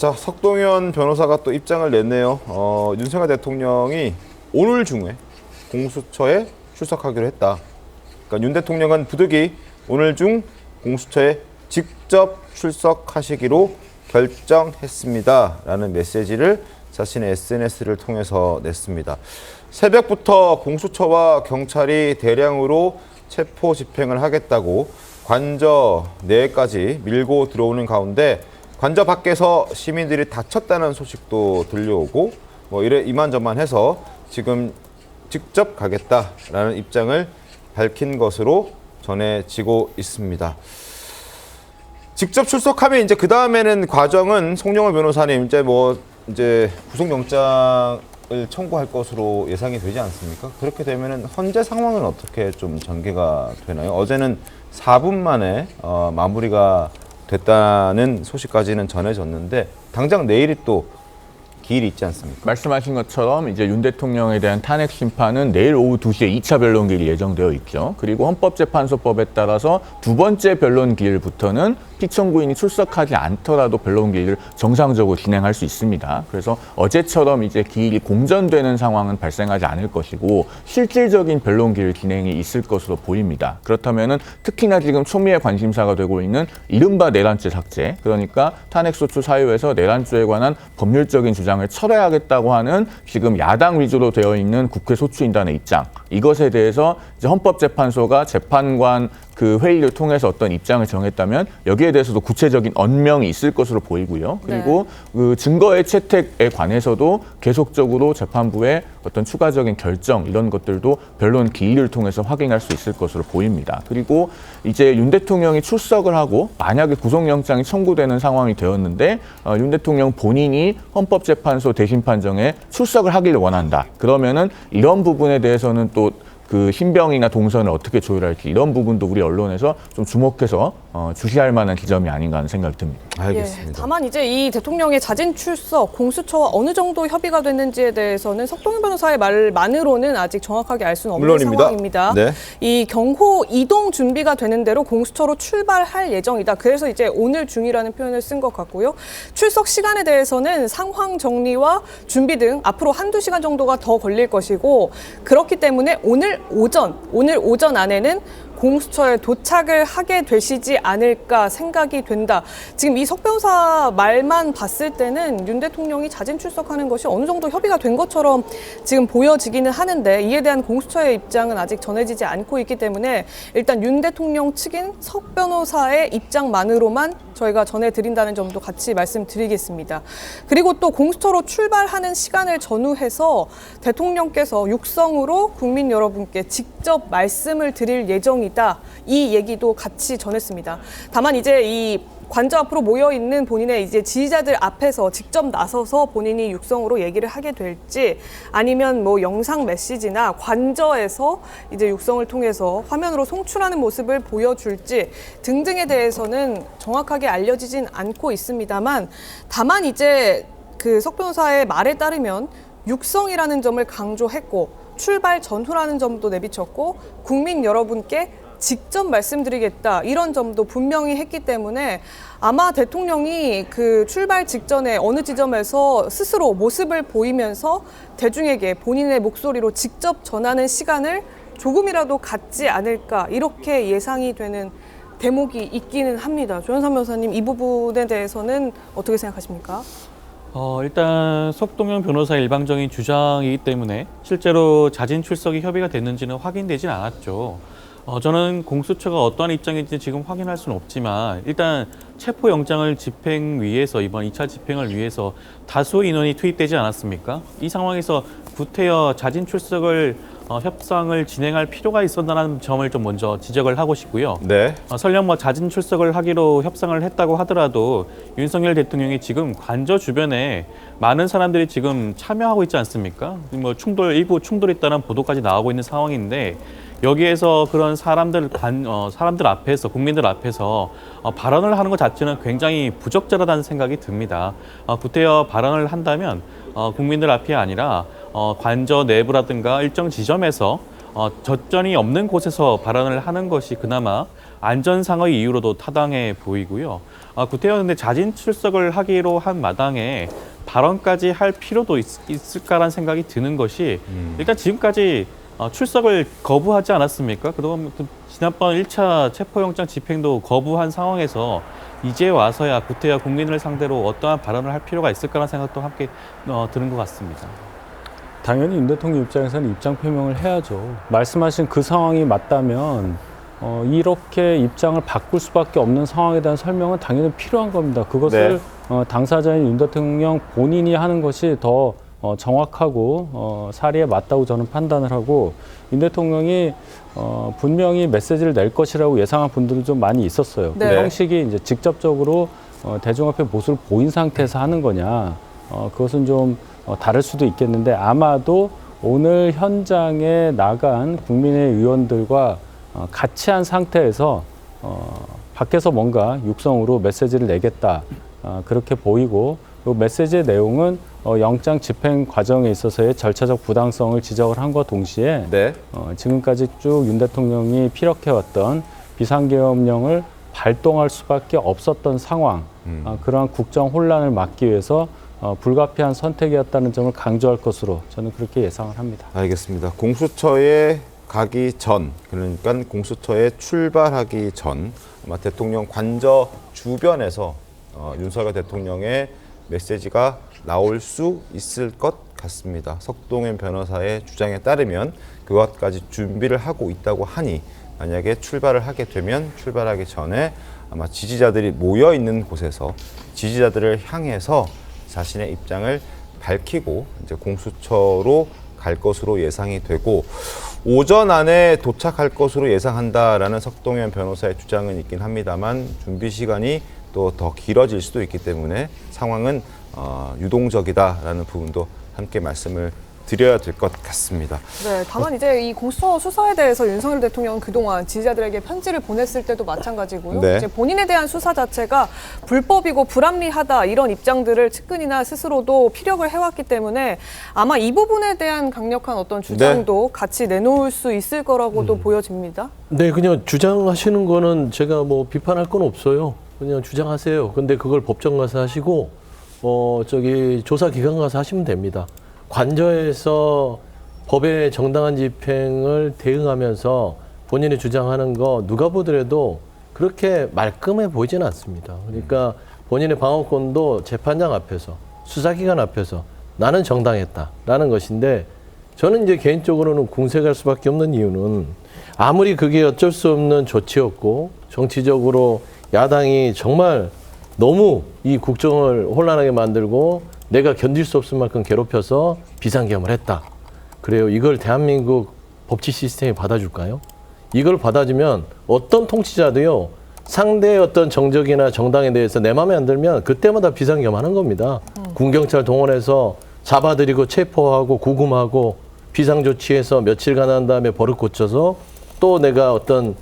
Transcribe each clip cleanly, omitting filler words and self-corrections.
자, 석동현 변호사가 또 입장을 냈네요. 윤석열 대통령이 오늘 중에 공수처에 출석하기로 했다. 그러니까 윤 대통령은 부득이 오늘 중 공수처에 직접 출석하시기로 결정했습니다. 라는 메시지를 자신의 SNS를 통해서 냈습니다. 새벽부터 공수처와 경찰이 대량으로 체포 집행을 하겠다고 관저 내까지 밀고 들어오는 가운데 관저 밖에서 시민들이 다쳤다는 소식도 들려오고 뭐 이만저만 해서 지금 직접 가겠다라는 입장을 밝힌 것으로 전해지고 있습니다. 직접 출석하면 이제 그 다음에는 과정은 송영길 변호사님 이제 구속영장을 청구할 것으로 예상이 되지 않습니까? 그렇게 되면은 현재 상황은 어떻게 좀 전개가 되나요? 어제는 4분 만에 마무리가 됐다는 소식까지는 전해졌는데 당장 내일이 또 기일이 있지 않습니까? 말씀하신 것처럼 이제 윤 대통령에 대한 탄핵 심판은 내일 오후 2시에 2차 변론 기일이 예정되어 있죠. 그리고 헌법재판소법에 따라서 두 번째 변론 기일부터는 피청구인이 출석하지 않더라도 변론 기일을 정상적으로 진행할 수 있습니다. 그래서 어제처럼 이제 기일이 공전되는 상황은 발생하지 않을 것이고 실질적인 변론 기일 진행이 있을 것으로 보입니다. 그렇다면은 특히나 지금 초미의 관심사가 되고 있는 이른바 내란죄 삭제, 그러니까 탄핵소추 사유에서 내란죄에 관한 법률적인 주장을 철회하겠다고 하는 지금 야당 위주로 되어 있는 국회 소추인단의 입장, 이것에 대해서 이제 헌법재판소가 재판관 그 회의를 통해서 어떤 입장을 정했다면 여기에 대해서도 구체적인 언명이 있을 것으로 보이고요. 그리고 그 증거의 채택에 관해서도 계속적으로 재판부의 어떤 추가적인 결정 이런 것들도 변론 기일을 통해서 확인할 수 있을 것으로 보입니다. 그리고 이제 윤 대통령이 출석을 하고 만약에 구속영장이 청구되는 상황이 되었는데 윤 대통령 본인이 헌법재판소 대신 판정에 출석을 하기를 원한다. 그러면은 이런 부분에 대해서는 또 그 신병이나 동선을 어떻게 조율할지 이런 부분도 우리 언론에서 좀 주목해서 주시할 만한 지점이 아닌가 하는 생각이 듭니다. 알겠습니다. 예, 다만 이제 이 대통령의 자진 출석, 공수처와 어느 정도 협의가 됐는지에 대해서는 석동현 변호사의 말만으로는 아직 정확하게 알 수는 없는 물론입니다. 상황입니다. 네. 이 경호 이동 준비가 되는 대로 공수처로 출발할 예정이다. 그래서 이제 오늘 중이라는 표현을 쓴 것 같고요. 출석 시간에 대해서는 상황 정리와 준비 등 앞으로 한두 시간 정도가 더 걸릴 것이고 그렇기 때문에 오늘 오전 안에는 공수처에 도착을 하게 되시지 않을까 생각이 된다. 지금 이 석 변호사 말만 봤을 때는 윤 대통령이 자진 출석하는 것이 어느 정도 협의가 된 것처럼 지금 보여지기는 하는데 이에 대한 공수처의 입장은 아직 전해지지 않고 있기 때문에 일단 윤 대통령 측인 석 변호사의 입장만으로만 저희가 전해드린다는 점도 같이 말씀드리겠습니다. 그리고 또 공수처로 출발하는 시간을 전후해서 대통령께서 육성으로 국민 여러분께 직접 말씀을 드릴 예정이다. 이 얘기도 같이 전했습니다. 다만 이제 이 관저 앞으로 모여 있는 본인의 이제 지지자들 앞에서 직접 나서서 본인이 육성으로 얘기를 하게 될지 아니면 뭐 영상 메시지나 관저에서 이제 육성을 통해서 화면으로 송출하는 모습을 보여줄지 등등에 대해서는 정확하게 알려지진 않고 있습니다만 다만 이제 그 석 변호사의 말에 따르면 육성이라는 점을 강조했고 출발 전후라는 점도 내비쳤고 국민 여러분께 직접 말씀드리겠다 이런 점도 분명히 했기 때문에 아마 대통령이 그 출발 직전에 어느 지점에서 스스로 모습을 보이면서 대중에게 본인의 목소리로 직접 전하는 시간을 조금이라도 갖지 않을까 이렇게 예상이 되는 대목이 있기는 합니다. 조현선 변호사님 이 부분에 대해서는 어떻게 생각하십니까? 일단 석동현 변호사의 일방적인 주장이기 때문에 실제로 자진 출석이 협의가 됐는지는 확인되진 않았죠. 저는 공수처가 어떠한 입장인지 지금 확인할 수는 없지만 일단 체포영장을 집행 위해서 이번 2차 집행을 위해서 다수 인원이 투입되지 않았습니까? 이 상황에서 구태여 자진 출석을 협상을 진행할 필요가 있었다는 점을 좀 먼저 지적을 하고 싶고요. 네. 설령 뭐 자진 출석을 하기로 협상을 했다고 하더라도 윤석열 대통령이 지금 관저 주변에 많은 사람들이 지금 참여하고 있지 않습니까? 뭐 일부 충돌이 있다는 보도까지 나오고 있는 상황인데 여기에서 그런 사람들 앞에서 국민들 앞에서 발언을 하는 것 자체는 굉장히 부적절하다는 생각이 듭니다. 구태여 발언을 한다면 국민들 앞이 아니라 관저 내부라든가 일정 지점에서 젖전이 없는 곳에서 발언을 하는 것이 그나마 안전상의 이유로도 타당해 보이고요. 구태여 근데 자진 출석을 하기로 한 마당에 발언까지 할 필요도 있을까라는 생각이 드는 것이 일단 지금까지 출석을 거부하지 않았습니까? 그동안 지난번 1차 체포영장 집행도 거부한 상황에서 이제 와서야 구태여 국민을 상대로 어떠한 발언을 할 필요가 있을까라는 생각도 함께 드는 것 같습니다. 당연히 윤 대통령 입장에서는 입장 표명을 해야죠. 말씀하신 그 상황이 맞다면 이렇게 입장을 바꿀 수밖에 없는 상황에 대한 설명은 당연히 필요한 겁니다. 그것을 당사자인 윤 대통령 본인이 하는 것이 더 정확하고 사리에 맞다고 저는 판단을 하고, 윤 대통령이 분명히 메시지를 낼 것이라고 예상한 분들은 좀 많이 있었어요. 네. 그 형식이 이제 직접적으로 대중 앞에 모습을 보인 상태에서 하는 거냐, 그것은 좀 다를 수도 있겠는데, 아마도 오늘 현장에 나간 국민의 의원들과 같이 한 상태에서 밖에서 뭔가 육성으로 메시지를 내겠다, 그렇게 보이고, 이 메시지의 내용은 영장 집행 과정에 있어서의 절차적 부당성을 지적을 한과 동시에 네. 지금까지 쭉 윤 대통령이 피력해왔던 비상계엄령을 발동할 수밖에 없었던 상황, 그러한 국정 혼란을 막기 위해서 불가피한 선택이었다는 점을 강조할 것으로 저는 그렇게 예상을 합니다. 알겠습니다. 공수처에 가기 전, 그러니까 공수처에 출발하기 전 아마 대통령 관저 주변에서 윤석열 대통령의 메시지가 나올 수 있을 것 같습니다. 석동현 변호사의 주장에 따르면 그것까지 준비를 하고 있다고 하니, 만약에 출발을 하게 되면 출발하기 전에 아마 지지자들이 모여 있는 곳에서 지지자들을 향해서 자신의 입장을 밝히고 이제 공수처로 갈 것으로 예상이 되고, 오전 안에 도착할 것으로 예상한다라는 석동현 변호사의 주장은 있긴 합니다만, 준비 시간이 또 더 길어질 수도 있기 때문에 상황은 유동적이다라는 부분도 함께 말씀을 드려야 될 것 같습니다. 네, 다만 이제 이 공수처 수사에 대해서 윤석열 대통령은 그동안 지지자들에게 편지를 보냈을 때도 마찬가지고요. 네. 이제 본인에 대한 수사 자체가 불법이고 불합리하다, 이런 입장들을 측근이나 스스로도 피력을 해왔기 때문에 아마 이 부분에 대한 강력한 어떤 주장도 같이 내놓을 수 있을 거라고도 보여집니다. 네, 그냥 주장하시는 거는 제가 뭐 비판할 건 없어요. 그냥 주장하세요. 근데 그걸 법정 가서 하시고, 조사 기관 가서 하시면 됩니다. 관저에서 법의 정당한 집행을 대응하면서 본인이 주장하는 거 누가 보더라도 그렇게 말끔해 보이지는 않습니다. 그러니까 본인의 방어권도 재판장 앞에서, 수사기관 앞에서 나는 정당했다라는 것인데, 저는 이제 개인적으로는 궁색할 수밖에 없는 이유는, 아무리 그게 어쩔 수 없는 조치였고 정치적으로 야당이 정말 너무 이 국정을 혼란하게 만들고 내가 견딜 수 없을 만큼 괴롭혀서 비상계엄을 했다. 그래요. 이걸 대한민국 법치 시스템이 받아줄까요? 이걸 받아주면 어떤 통치자도요, 상대의 어떤 정적이나 정당에 대해서 내 마음에 안 들면 그때마다 비상계엄하는 겁니다. 군경찰 동원해서 잡아들이고 체포하고 구금하고 비상조치해서 며칠간 한 다음에 버릇 고쳐서 또 내가 어떤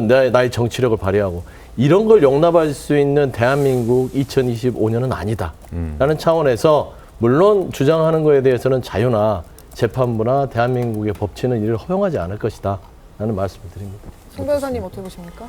나의 정치력을 발휘하고, 이런 걸 용납할 수 있는 대한민국 2025년은 아니다. 라는 차원에서 물론 주장하는 거에 대해서는 자유나 재판부나 대한민국의 법치는 이를 허용하지 않을 것이다. 라는 말씀을 드립니다. 송 변호사님 어떻게 보십니까?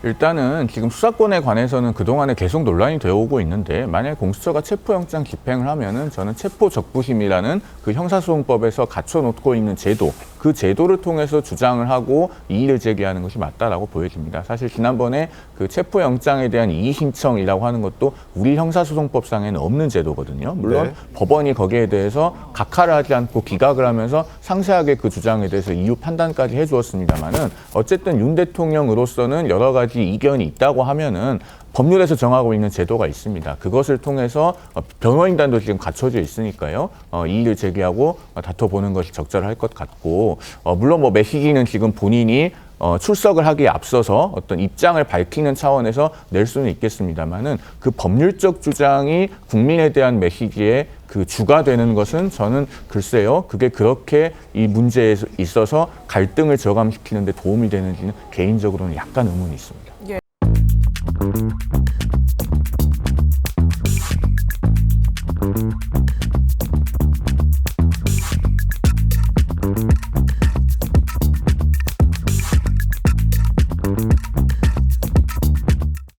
일단은 지금 수사권에 관해서는 그동안에 계속 논란이 되어 오고 있는데, 만약에 공수처가 체포영장 집행을 하면은 저는 체포적부심이라는 그 형사소송법에서 갖춰놓고 있는 제도, 그 제도를 통해서 주장을 하고 이의를 제기하는 것이 맞다라고 보여집니다. 사실 지난번에 그 체포영장에 대한 이의 신청이라고 하는 것도 우리 형사소송법상에는 없는 제도거든요. 물론 네. 법원이 거기에 대해서 각하를 하지 않고 기각을 하면서 상세하게 그 주장에 대해서 이유 판단까지 해주었습니다만은, 어쨌든 윤 대통령으로서는 여러 가지 이견이 있다고 하면은 법률에서 정하고 있는 제도가 있습니다. 그것을 통해서 변호인단도 지금 갖춰져 있으니까요. 이의를 제기하고 다퉈보는 것이 적절할 것 같고, 물론 뭐 메시지는 지금 본인이 출석을 하기에 앞서서 어떤 입장을 밝히는 차원에서 낼 수는 있겠습니다만은, 그 법률적 주장이 국민에 대한 메시지의 그 주가 되는 것은 저는 글쎄요, 그게 그렇게 이 문제에 있어서 갈등을 저감시키는 데 도움이 되는지는 개인적으로는 약간 의문이 있습니다. 예.